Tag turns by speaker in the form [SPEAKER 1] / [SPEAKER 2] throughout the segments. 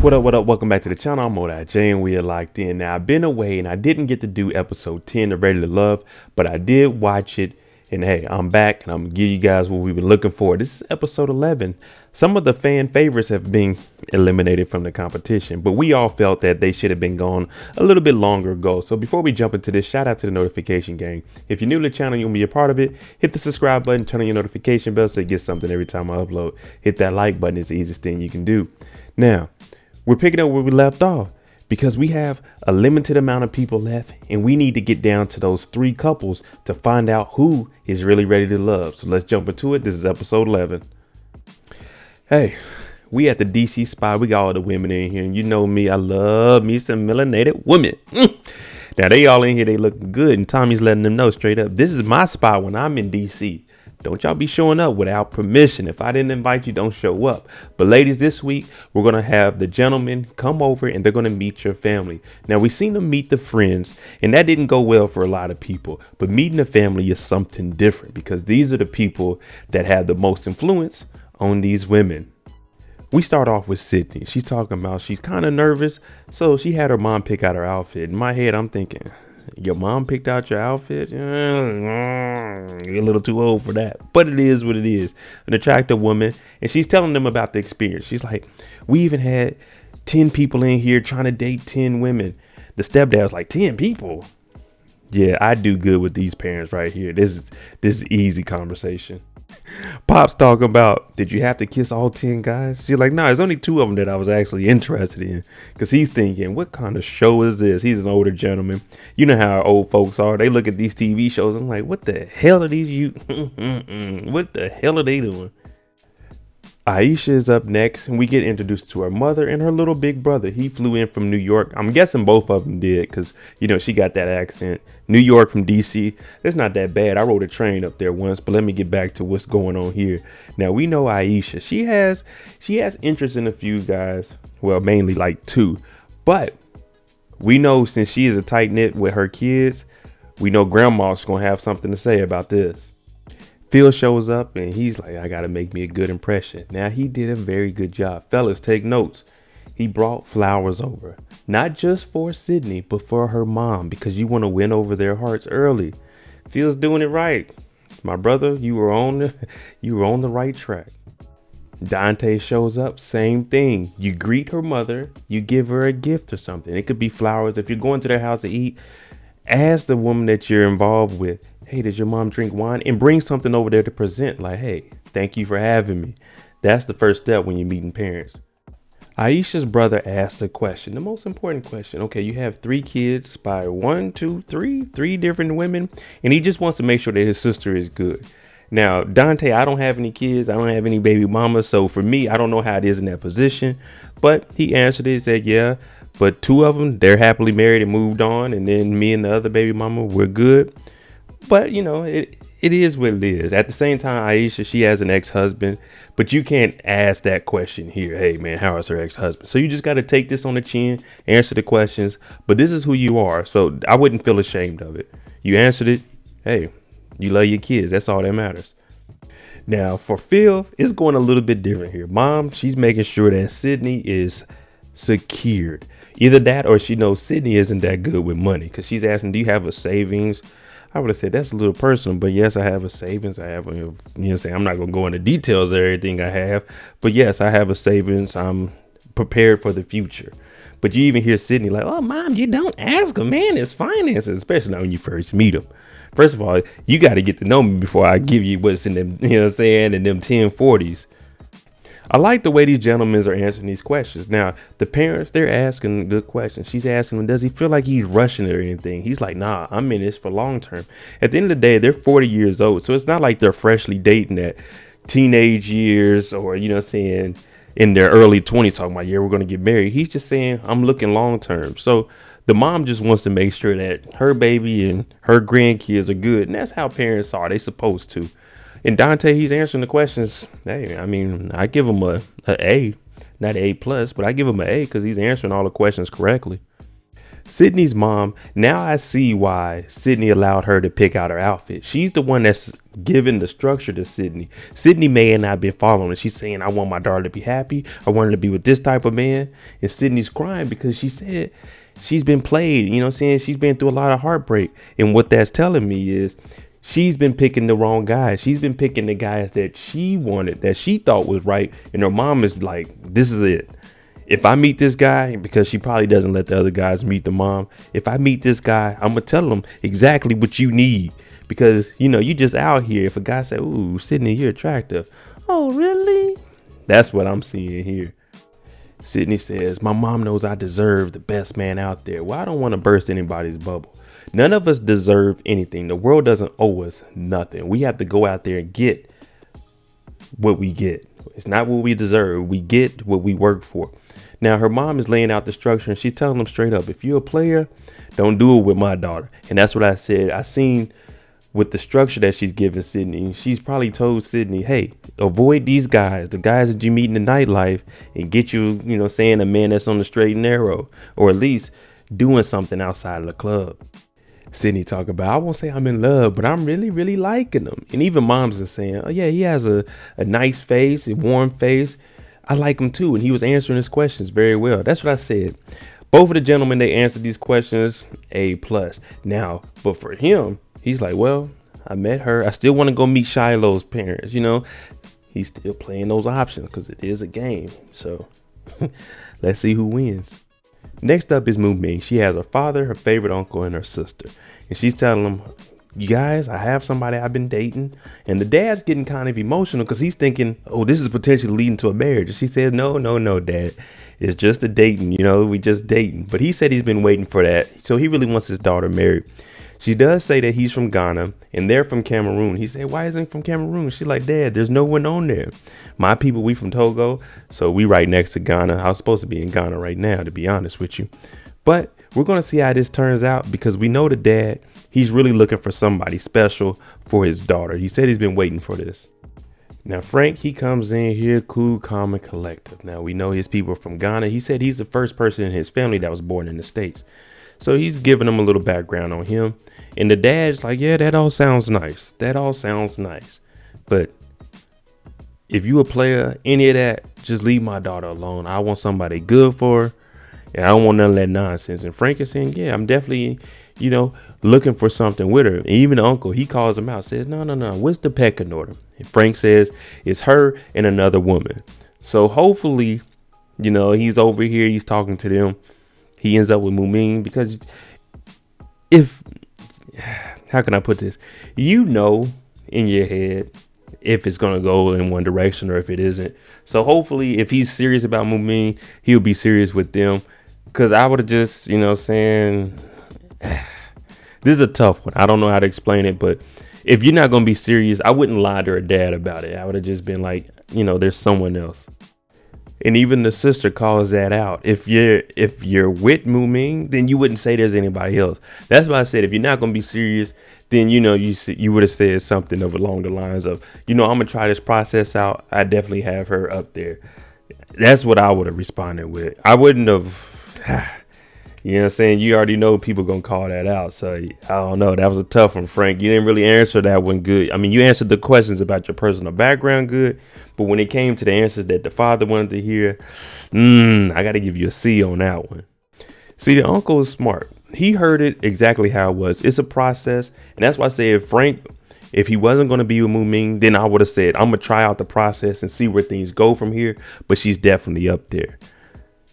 [SPEAKER 1] What up, what up? Welcome back to the channel. I'm MoedotJ and we are locked in. Now, I've been away and I didn't get to do episode 10 of Ready to Love, but I did watch it. And hey, I'm back and I'm gonna give you guys what we've been looking for. This is episode 11. Some of the fan favorites have been eliminated from the competition, but we all felt that they should have been gone a little bit longer ago. So before we jump into this, shout out to the notification gang. If you're new to the channel, you want to be a part of it, hit the subscribe button, turn on your notification bell so you get something every time I upload. Hit that like button. It's the easiest thing you can do. Now, we're picking up where we left off because we have a limited amount of people left and we need to get down to those 3 couples to find out who is really ready to love. So let's jump into it. This is episode 11. Hey, we at the DC spot. We got all the women in here and you know me, I love me some melanated women. Now they all in here, they looking good and Tommy's letting them know straight up. This is my spot when I'm in DC. Don't y'all be showing up without permission. If I didn't invite you, don't show up. But ladies, this week, we're going to have the gentlemen come over and they're going to meet your family. Now, we seen them meet the friends and that didn't go well for a lot of people. But meeting the family is something different because these are the people that have the most influence on these women. We start off with Sydney. She's talking about she's kind of nervous. So she had her mom pick out her outfit. In my head, I'm thinking, your mom picked out your outfit? You're a little too old for that. But it is what it is. An attractive woman. And she's telling them about the experience. She's like, we even had 10 people in here trying to date 10 women. The stepdad was like, 10 people? Yeah, I do good with these parents right here. This is easy conversation. Pop's talking about, did you have to kiss all 10 guys? She's like, no, there's only 2 of them that I was actually interested in. Because he's thinking, what kind of show is this? He's an older gentleman. You know how old folks are. They look at these TV shows. I'm like, what the hell are these what the hell are they doing? Aisha is up next and we get introduced to her mother and her little big brother. He flew in from New York. I'm guessing both of them did because, you know, she got that accent. New York from DC. It's not that bad. I rode a train up there once, but let me get back to what's going on here. Now, we know Aisha. She has interest in a few guys. Well, mainly like 2. But we know since she is a tight knit with her kids, we know grandma's going to have something to say about this. Phil shows up and he's like, I got to make me a good impression. Now, he did a very good job. Fellas, take notes. He brought flowers over, not just for Sydney, but for her mom, because you want to win over their hearts early. Phil's doing it right. My brother, you were on the right track. Dante shows up, same thing. You greet her mother, you give her a gift or something. It could be flowers. If you're going to their house to eat, ask the woman that you're involved with, hey, does your mom drink wine? And bring something over there to present like, hey, thank you for having me. That's the first step when you're meeting parents. Aisha's brother asked a question, the most important question. Okay, you have 3 kids by 3 different women. And he just wants to make sure that his sister is good. Now, Dante, I don't have any kids. I don't have any baby mamas. So for me, I don't know how it is in that position. But he answered it, said, yeah. But 2 of them, they're happily married and moved on. And then me and the other baby mama, we're good. But, you know, it is what it is. At the same time, Aisha, she has an ex-husband, but you can't ask that question here. Hey, man, how is her ex-husband? So you just got to take this on the chin, answer the questions. But this is who you are. So I wouldn't feel ashamed of it. You answered it. Hey, you love your kids. That's all that matters. Now, for Phil, it's going a little bit different here. Mom, she's making sure that Sydney is secured. Either that or she knows Sydney isn't that good with money because she's asking, do you have a savings? I would have said that's a little personal, but yes, I have a savings. I have, you know, saying I'm not going to go into details of everything I have, but yes, I have a savings. I'm prepared for the future. But you even hear Sydney like, oh, mom, you don't ask a man his finances, especially not when you first meet him. First of all, you got to get to know me before I give you what's in them, you know what I'm saying, in them 1040s. I like the way these gentlemen are answering these questions. Now, the parents, they're asking good questions. She's asking him, does he feel like he's rushing it or anything? He's like, nah, I'm in this for long term. At the end of the day, they're 40 years old. So it's not like they're freshly dating at teenage years or, you know what I'm saying, in their early 20s talking about, yeah, we're going to get married. He's just saying, I'm looking long term. So the mom just wants to make sure that her baby and her grandkids are good. And that's how parents are. They supposed to. And Dante, he's answering the questions. Hey, I mean, I give him a A, not A plus, but I give him an A because he's answering all the questions correctly. Sydney's mom, now I see why Sydney allowed her to pick out her outfit. She's the one that's giving the structure to Sydney. Sydney may have not been following. She's saying, I want my daughter to be happy. I want her to be with this type of man. And Sydney's crying because she said she's been played. You know what I'm saying? She's been through a lot of heartbreak. And what that's telling me is she's been picking the wrong guys. She's been picking the guys that she wanted, that she thought was right. And her mom is like, this is it. If I meet this guy, because she probably doesn't let the other guys meet the mom. If I meet this guy, I'm going to tell him exactly what you need. Because, you know, you just out here. If a guy say, ooh, Sydney, you're attractive. Oh, really? That's what I'm seeing here. Sydney says, my mom knows I deserve the best man out there. Well, I don't want to burst anybody's bubble. None of us deserve anything. The world doesn't owe us nothing. We have to go out there and get what we get. It's not what we deserve. We get what we work for. Now, her mom is laying out the structure and she's telling them straight up, if you're a player, don't do it with my daughter. And that's what I said. I seen with the structure that she's giving Sydney. She's probably told Sydney, hey, avoid these guys, the guys that you meet in the nightlife, and get you, you know, saying a man that's on the straight and narrow, or at least doing something outside of the club. Sydney talking about, I won't say I'm in love, but I'm really, really liking him. And even moms are saying, oh yeah, he has a nice face, a warm face. I like him too. And he was answering his questions very well. That's what I said. Both of the gentlemen, they answered these questions A+. Now, but for him, he's like, well, I met her. I still want to go meet Shiloh's parents. You know, he's still playing those options because it is a game. So let's see who wins. Next up is Muming. She has her father, her favorite uncle, and her sister. And she's telling them, you guys, I have somebody I've been dating. And the dad's getting kind of emotional because he's thinking, oh, this is potentially leading to a marriage. And she says, no, dad. It's just a dating, you know, we just dating. But he said he's been waiting for that. So he really wants his daughter married. She does say that he's from Ghana and they're from Cameroon. He said, why isn't he from Cameroon? She's like, Dad, there's no one on there. My people, we from Togo. So we right next to Ghana. I was supposed to be in Ghana right now, to be honest with you. But we're going to see how this turns out because we know the dad, he's really looking for somebody special for his daughter. He said he's been waiting for this. Now, Frank, he comes in here cool, calm, and collective. Now, we know his people are from Ghana. He said he's the first person in his family that was born in the States. So he's giving them a little background on him. And the dad's like, yeah, that all sounds nice. That all sounds nice. But if you a player, any of that, just leave my daughter alone. I want somebody good for her. And I don't want none of that nonsense. And Frank is saying, yeah, I'm definitely, you know, looking for something with her. And even the uncle, he calls him out, says, no. What's the pecking order? And Frank says it's her and another woman. So hopefully, you know, he's over here. He's talking to them. He ends up with Muming because how can I put this? You know, in your head, if it's going to go in one direction or if it isn't. So hopefully if he's serious about Muming, he'll be serious with them. Because I would have just, you know, saying, this is a tough one. I don't know how to explain it, but if you're not going to be serious, I wouldn't lie to her dad about it. I would have just been like, you know, there's someone else. And even the sister calls that out. If you're with Muming, then you wouldn't say there's anybody else. That's why I said, if you're not going to be serious, then, you know, you would have said something along the lines of, you know, I'm going to try this process out. I definitely have her up there. That's what I would have responded with. I wouldn't have, you know what I'm saying? You already know people going to call that out. So I don't know. That was a tough one, Frank. You didn't really answer that one good. I mean, you answered the questions about your personal background good. But when it came to the answers that the father wanted to hear, I got to give you a C on that one. See, the uncle is smart. He heard it exactly how it was. It's a process. And that's why I say if Frank, if he wasn't going to be with Muming, then I would have said, I'm going to try out the process and see where things go from here. But she's definitely up there.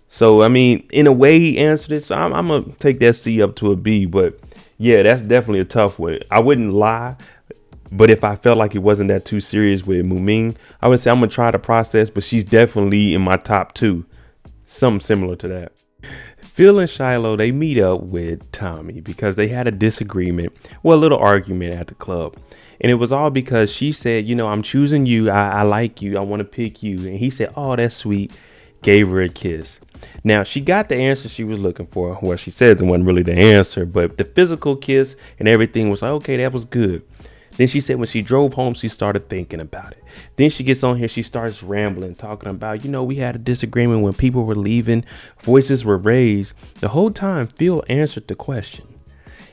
[SPEAKER 1] So, I mean, in a way, he answered it. So I'm going to take that C up to a B. But yeah, that's definitely a tough one. I wouldn't lie. But if I felt like it wasn't that too serious with Muming, I would say I'm going to try the process. But she's definitely in my top 2. Something similar to that. Phil and Shiloh, they meet up with Tommy because they had a disagreement. Well, a little argument at the club. And it was all because she said, you know, I'm choosing you. I like you. I want to pick you. And he said, oh, that's sweet. Gave her a kiss. Now, she got the answer she was looking for. Well, she said it wasn't really the answer, but the physical kiss and everything was like, okay, that was good. Then she said when she drove home, she started thinking about it. Then she gets on here, she starts rambling, talking about, we had a disagreement when people were leaving, voices were raised. The whole time, Phil answered the question.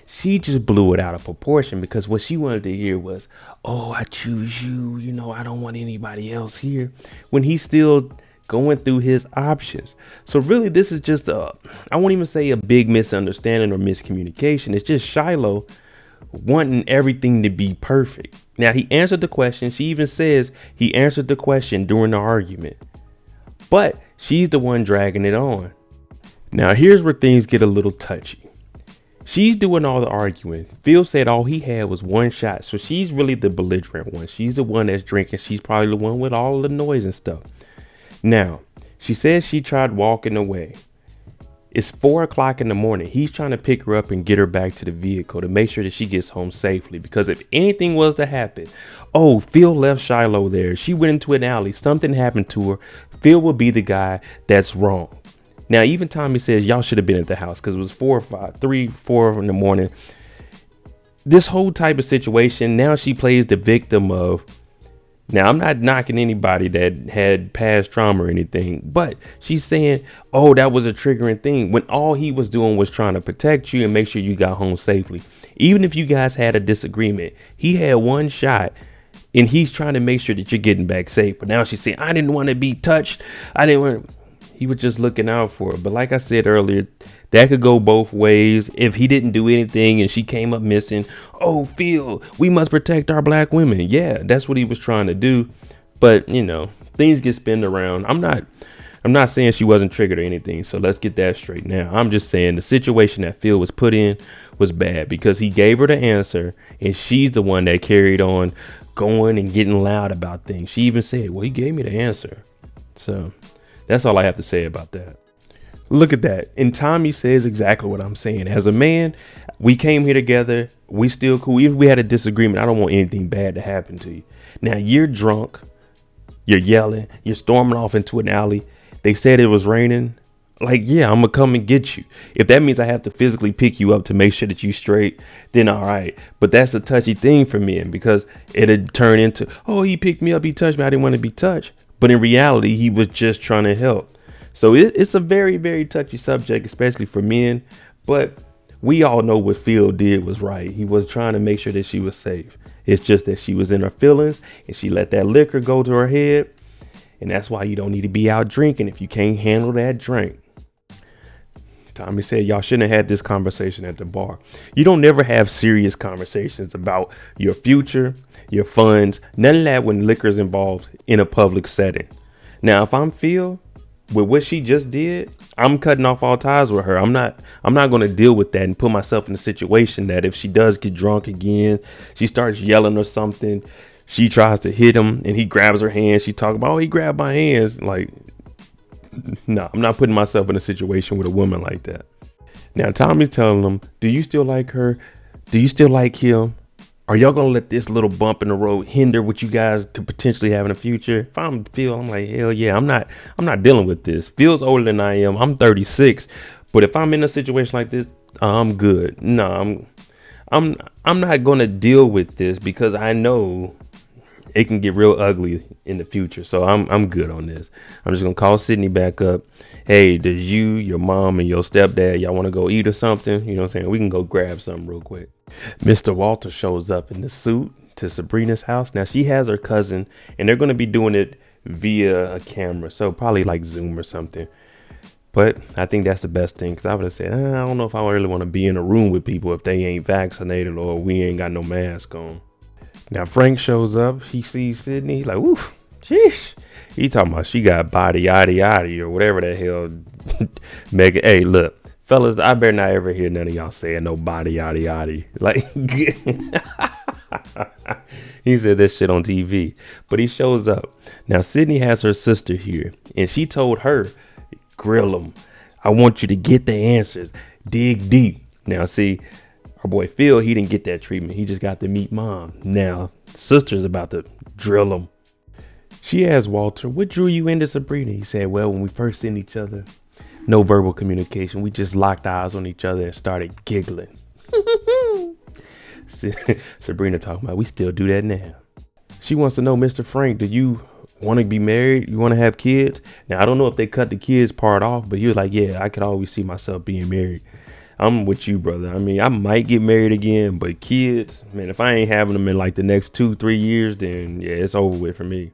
[SPEAKER 1] She just blew it out of proportion because what she wanted to hear was, oh, I choose you. I don't want anybody else here, when he's still going through his options. So really, this is just I won't even say a big misunderstanding or miscommunication. It's just Shiloh wanting everything to be perfect. Now, he answered the question. She even says he answered the question during the argument, but she's the one dragging it on. Now, here's where things get a little touchy. She's doing all the arguing. Phil said all he had was one shot. So she's really the belligerent one. She's the one that's drinking. She's probably the one with all the noise and stuff. Now, she says she tried walking away. It's 4 o'clock in the morning. He's trying to pick her up and get her back to the vehicle to make sure that she gets home safely. Because if anything was to happen, Phil left Shiloh there. She went into an alley. Something happened to her. Phil will be the guy that's wrong. Now, even Tommy says y'all should have been at the house because it was 4 in the morning. This whole type of situation, now she plays the victim of. Now, I'm not knocking anybody that had past trauma or anything, but she's saying, that was a triggering thing when all he was doing was trying to protect you and make sure you got home safely. Even if you guys had a disagreement, he had one shot and he's trying to make sure that you're getting back safe. But now she's saying, I didn't want to be touched. He was just looking out for her. But like I said earlier, that could go both ways. If he didn't do anything and she came up missing, Phil, we must protect our black women. Yeah, that's what he was trying to do. But, things get spun around. I'm not saying she wasn't triggered or anything. So let's get that straight now. I'm just saying the situation that Phil was put in was bad because he gave her the answer and she's the one that carried on going and getting loud about things. She even said, well, he gave me the answer. So that's all I have to say about that. Look at that. And Tommy says exactly what I'm saying. As a man, we came here together. We still cool. Even if we had a disagreement, I don't want anything bad to happen to you. Now, you're drunk. You're yelling. You're storming off into an alley. They said it was raining. I'm going to come and get you. If that means I have to physically pick you up to make sure that you straight, then all right. But that's a touchy thing for men because it'd turn into, he picked me up. He touched me. I didn't want to be touched. But in reality, he was just trying to help. So it's a very, very touchy subject, especially for men. But we all know what Phil did was right. He was trying to make sure that she was safe. It's just that she was in her feelings and she let that liquor go to her head. And that's why you don't need to be out drinking if you can't handle that drink. Tommy said y'all shouldn't have had this conversation at the bar. You don't never have serious conversations about your future, your funds, none of that when liquor is involved in a public setting. Now, if I'm Phil, with what she just did, I'm cutting off all ties with her. I'm not going to deal with that and put myself in a situation that if she does get drunk again, she starts yelling or something, she tries to hit him and he grabs her hand. She talks about, he grabbed my hands. No, I'm not putting myself in a situation with a woman like that. Now, Tommy's telling him, do you still like her? Do you still like him? Are y'all going to let this little bump in the road hinder what you guys could potentially have in the future? If I'm Phil, I'm like, hell yeah, I'm not dealing with this. Phil's older than I am. I'm 36. But if I'm in a situation like this, I'm good. No, I'm not going to deal with this because I know it can get real ugly in the future. So I'm good on this. I'm just going to call Sydney back up. Hey, does you, your mom, and your stepdad, y'all want to go eat or something? You know what I'm saying? We can go grab something real quick. Mr. Walter shows up in the suit to Sabrina's house. Now, she has her cousin, and they're going to be doing it via a camera. So probably like Zoom or something. But I think that's the best thing because I would have said, I don't know if I really want to be in a room with people if they ain't vaccinated or we ain't got no mask on. Now, Frank shows up. He sees Sydney. He's like, oof, sheesh. He talking about she got body, yaddy, yaddy, or whatever the hell. Megan, hey, look, fellas, I better not ever hear none of y'all saying no body, yaddy, yaddy. Like, he said this shit on TV. But he shows up. Now, Sydney has her sister here, and she told her, grill them. I want you to get the answers. Dig deep. Now, see, our boy Phil, he didn't get that treatment. He just got to meet mom. Now, sister's about to drill him. She asked Walter, what drew you into Sabrina? He said, well, when we first seen each other, no verbal communication. We just locked eyes on each other and started giggling. Sabrina talking about we still do that now. She wants to know, Mr. Frank, do you want to be married? You want to have kids? Now, I don't know if they cut the kids part off, but he was like, yeah, I could always see myself being married. I'm with you, brother. I mean, I might get married again, but kids, man, if I ain't having them in like the next 2-3 years, then yeah, it's over with for me.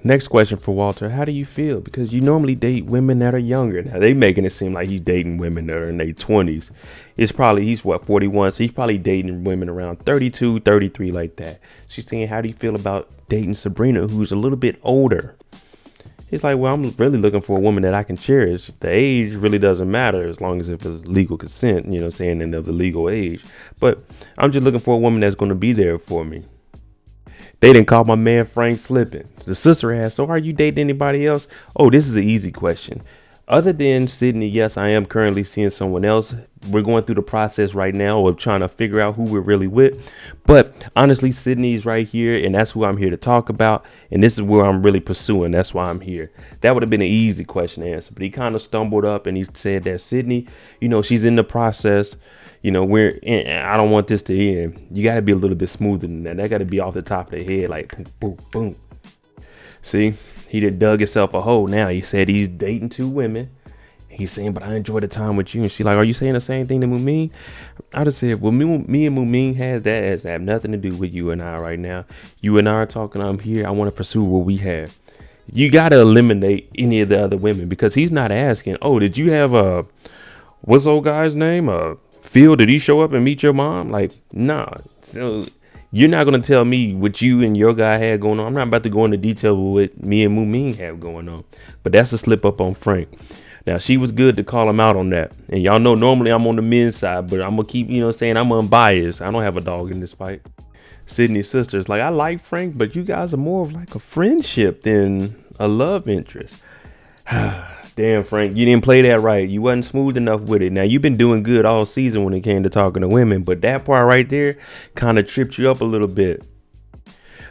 [SPEAKER 1] Next question for Walter. How do you feel? Because you normally date women that are younger. Now, they making it seem like he's dating women that are in their 20s. It's probably, he's what, 41? So he's probably dating women around 32, 33 like that. She's saying, how do you feel about dating Sabrina, who's a little bit older? He's like, well, I'm really looking for a woman that I can cherish. The age really doesn't matter as long as if it's legal consent, you know, saying and of the legal age. But I'm just looking for a woman that's going to be there for me. They didn't call my man Frank slipping. The sister asked, so are you dating anybody else? Oh, this is an easy question. Other than Sydney, yes, I am currently seeing someone else. We're going through the process right now of trying to figure out who we're really with. But honestly, Sydney's right here, and that's who I'm here to talk about. And this is where I'm really pursuing. That's why I'm here. That would have been an easy question to answer. But he kind of stumbled up and he said that Sydney, you know, she's in the process. You know, I don't want this to end. You got to be a little bit smoother than that. That got to be off the top of the head, like boom, boom, boom. See, he done dug himself a hole. Now he said he's dating 2 women. He's saying, but I enjoy the time with you. And she's like, are you saying the same thing to Mumin? I just said, well, me and Mumin has have nothing to do with you and I right now. You and I are talking. I'm here. I want to pursue what we have. You got to eliminate any of the other women because he's not asking, oh, did you have what's old guy's name? Phil, did he show up and meet your mom? Like, nah. So you're not going to tell me what you and your guy had going on. I'm not about to go into detail with what me and Mumin have going on. But that's a slip up on Frank. Now, she was good to call him out on that. And y'all know normally I'm on the men's side, but I'm going to keep, saying I'm unbiased. I don't have a dog in this fight. Sydney's sister's like, I like Frank, but you guys are more of like a friendship than a love interest. Damn, Frank, you didn't play that right. You wasn't smooth enough with it. Now, you've been doing good all season when it came to talking to women, but that part right there kind of tripped you up a little bit.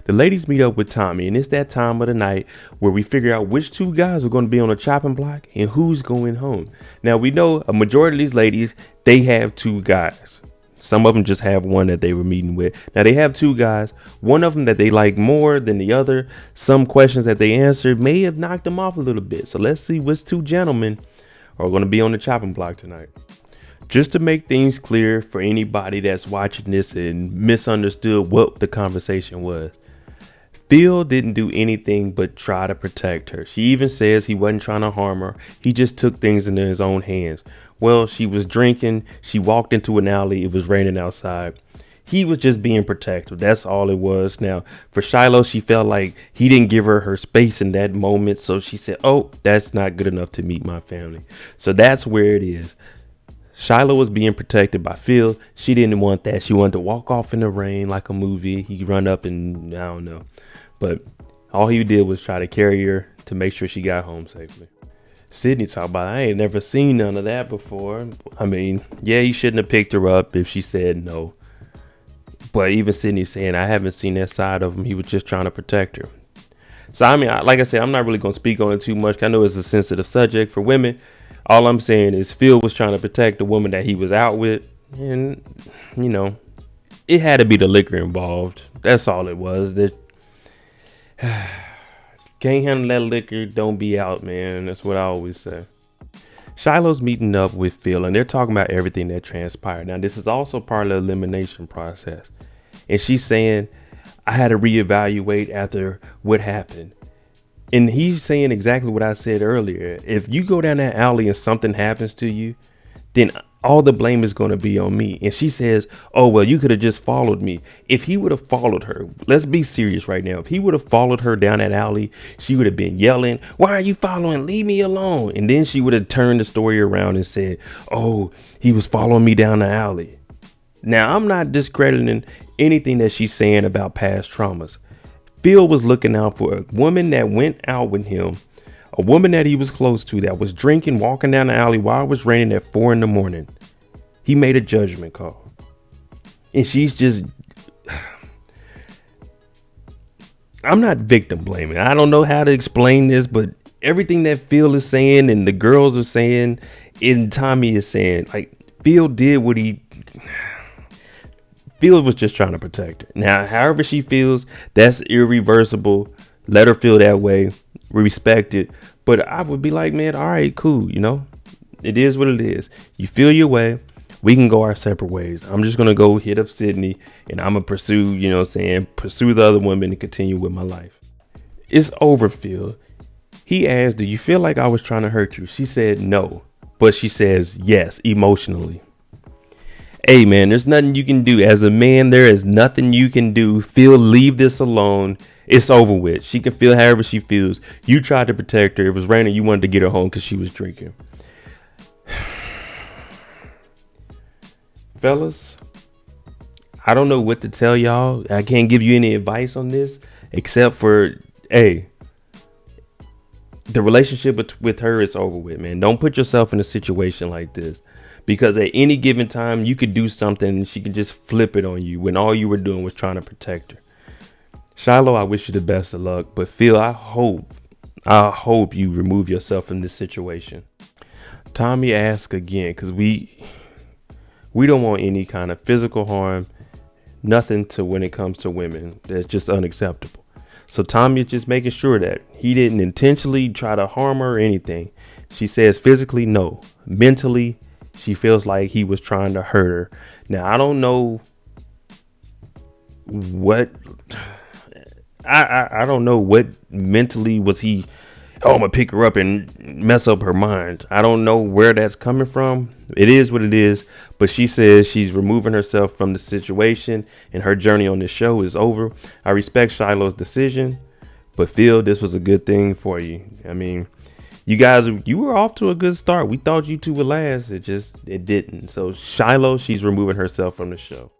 [SPEAKER 1] The ladies meet up with Tommy, and it's that time of the night where we figure out which 2 guys are going to be on the chopping block and who's going home. Now, we know a majority of these ladies, they have 2 guys. Some of them just have one that they were meeting with. Now, they have 2 guys. One of them that they like more than the other. Some questions that they answered may have knocked them off a little bit. So let's see which 2 gentlemen are going to be on the chopping block tonight. Just to make things clear for anybody that's watching this and misunderstood what the conversation was. Phil didn't do anything but try to protect her. She even says he wasn't trying to harm her. He just took things into his own hands. Well, she was drinking. She walked into an alley. It was raining outside. He was just being protective. That's all it was. Now, for Shiloh, she felt like he didn't give her space in that moment. So she said, oh, that's not good enough to meet my family. So that's where it is. Shiloh was being protected by Phil. She didn't want that. She wanted to walk off in the rain like a movie. He run up and I don't know. But all he did was try to carry her to make sure she got home safely. Sydney talked about, I ain't never seen none of that before. I mean, yeah, he shouldn't have picked her up if she said no. But even Sydney saying, I haven't seen that side of him. He was just trying to protect her. So, I mean, like I said, I'm not really going to speak on it too much. I know it's a sensitive subject for women. All I'm saying is Phil was trying to protect the woman that he was out with. And, it had to be the liquor involved. That's all it was. Can't handle that liquor, don't be out, man. That's what I always say. Shiloh's meeting up with Phil and they're talking about everything that transpired. Now, this is also part of the elimination process. And she's saying, I had to reevaluate after what happened. And he's saying exactly what I said earlier. If you go down that alley and something happens to you, then all the blame is going to be on me. And she says, oh, well, you could have just followed me. If he would have followed her, let's be serious right now. If he would have followed her down that alley, she would have been yelling, why are you following? Leave me alone. And then she would have turned the story around and said, oh, he was following me down the alley. Now, I'm not discrediting anything that she's saying about past traumas. Phil was looking out for a woman that went out with him, a woman that he was close to that was drinking, walking down the alley while it was raining at 4 a.m. He made a judgment call. And she's just, I'm not victim blaming. I don't know how to explain this, but everything that Phil is saying and the girls are saying and Tommy is saying, like, Phil did what Phil was just trying to protect her. Now, however she feels, that's irreversible. Let her feel that way. We respect it. But I would be like, man, all right, cool. It is what it is. You feel your way. We can go our separate ways. I'm just going to go hit up Sydney and I'm going to pursue, pursue the other women and continue with my life. It's over, Phil. He asked, do you feel like I was trying to hurt you? She said no, but she says yes, emotionally. Hey, man, there's nothing you can do. As a man, there is nothing you can do. Phil, leave this alone. It's over with. She can feel however she feels. You tried to protect her. It was raining. You wanted to get her home because she was drinking. Fellas, I don't know what to tell y'all. I can't give you any advice on this except for, hey, the relationship with her is over with, man. Don't put yourself in a situation like this, because at any given time you could do something and she could just flip it on you when all you were doing was trying to protect her. Shiloh, I wish you the best of luck, but Phil, I hope you remove yourself from this situation. Tommy asked again, because we don't want any kind of physical harm, nothing to when it comes to women. That's just unacceptable. So Tommy is just making sure that he didn't intentionally try to harm her or anything. She says physically, no. Mentally, she feels like he was trying to hurt her. Now, I don't know what, I don't know what mentally was he, I'm going to pick her up and mess up her mind. I don't know where that's coming from. It is what it is. But she says she's removing herself from the situation and her journey on this show is over. I respect Shiloh's decision, but Phil, this was a good thing for you. I mean, you guys, you were off to a good start. We thought you two would last. It didn't. So Shiloh, she's removing herself from the show.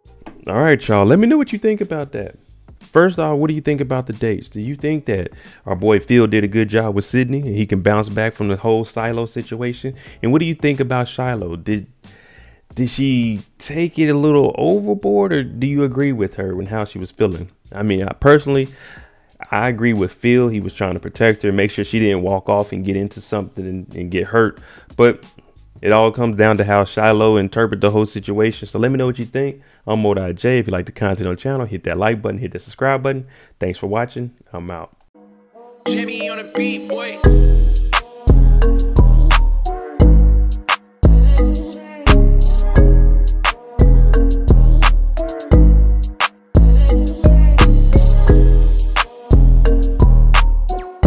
[SPEAKER 1] All right, y'all. Let me know what you think about that. First off, what do you think about the dates? Do you think that our boy Phil did a good job with Sydney and he can bounce back from the whole Shiloh situation? And what do you think about Shiloh? Did she take it a little overboard, or do you agree with her and how she was feeling? I mean, I agree with Phil. He was trying to protect her, make sure she didn't walk off and get into something and get hurt. But it all comes down to how Shiloh interpret the whole situation. So let me know what you think. I'm MoedotJ. If you like the content on the channel, hit that like button, hit that subscribe button. Thanks for watching. I'm out.
[SPEAKER 2] Jimmy on a beat, boy.